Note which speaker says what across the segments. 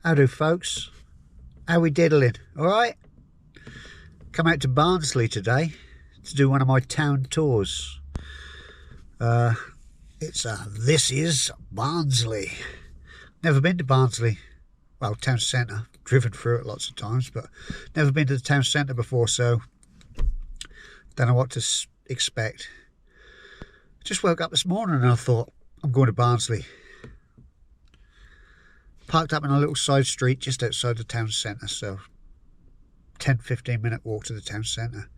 Speaker 1: How do, folks? How we diddling? All right? Come out to Barnsley today to do one of my town tours. This is Barnsley. Never been to Barnsley. Well, town centre. Driven through it lots of times, but never been to the town centre before, so don't know what to expect. Just woke up this morning and I thought, I'm going to Barnsley. Parked up in a little side street just outside the town centre, so 10-15 minute walk to the town centre.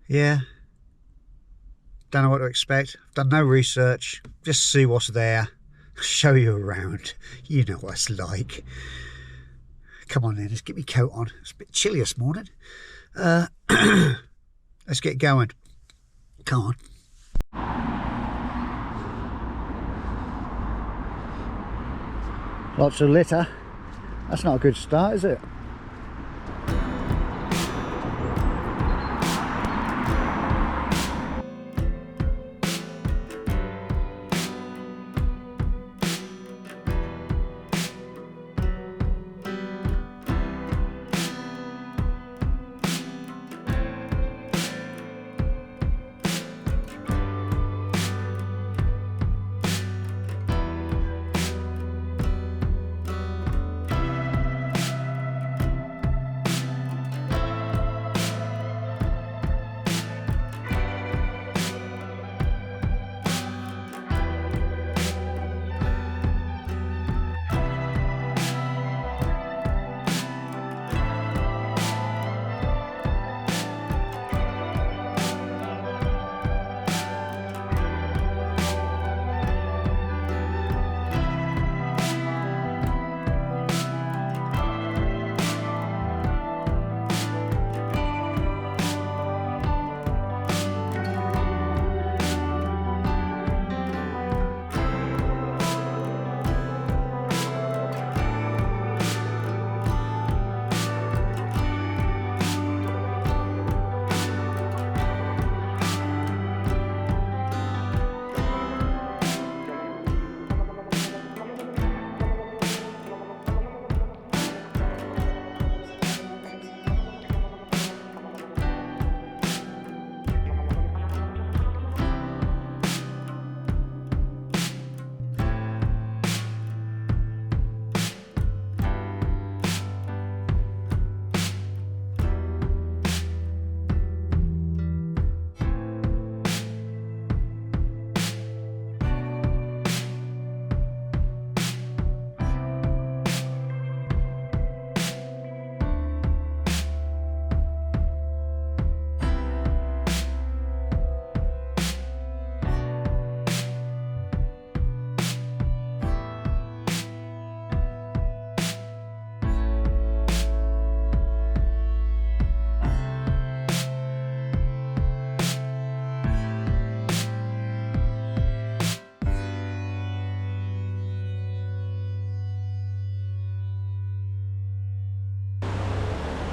Speaker 1: Yeah, don't know what to expect. I've done no research, just see what's there, show you around. You know what it's like. Come on then, let's get my coat on. It's a bit chilly this morning. Let's get going. Come on. Lots of litter. That's not a good start, is it?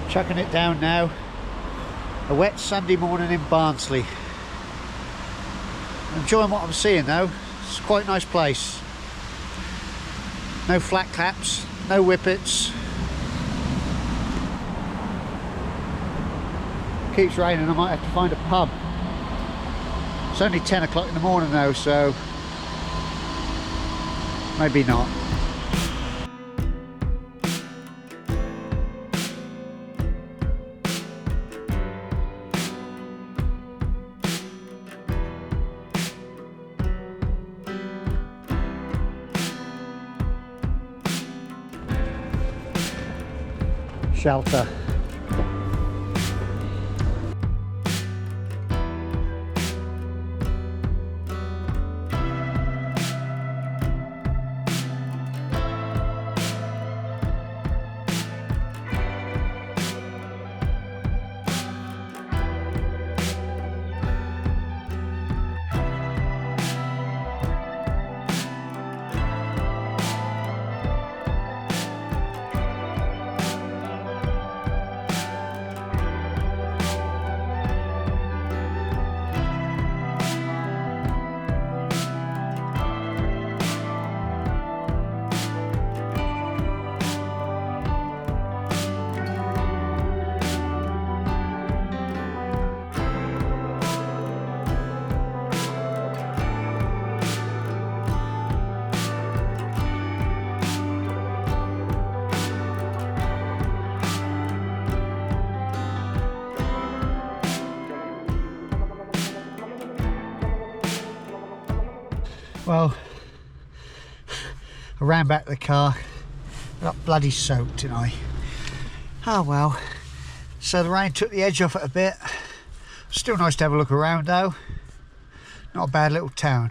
Speaker 1: Chucking it down now. A wet Sunday morning in Barnsley. Enjoying what I'm seeing though. It's quite a nice place. No flat caps, no whippets. Keeps raining, I might have to find a pub. It's only 10 o'clock in the morning though, so maybe not. Shelter. Well, I ran back to the car. I got bloody soaked, didn't I? Oh well. So the rain took the edge off it a bit. Still nice to have a look around though. Not a bad little town.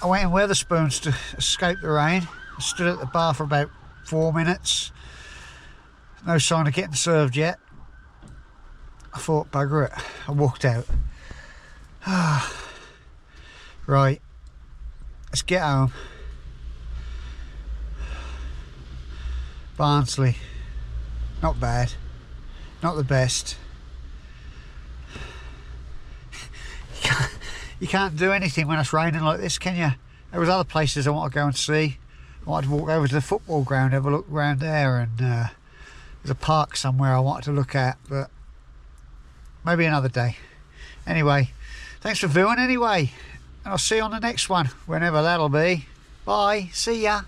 Speaker 1: I went in Wetherspoons to escape the rain. I stood at the bar for about 4 minutes. No sign of getting served yet. I thought, bugger it. I walked out. Right, let's get home. Barnsley, not bad, not the best. You can't do anything when it's raining like this, can you? There was other places I want to go and see. I wanted to walk over to the football ground, have a look around there, and there's a park somewhere I wanted to look at, but maybe another day. Anyway, thanks for viewing anyway, and I'll see you on the next one, whenever that'll be. Bye, see ya.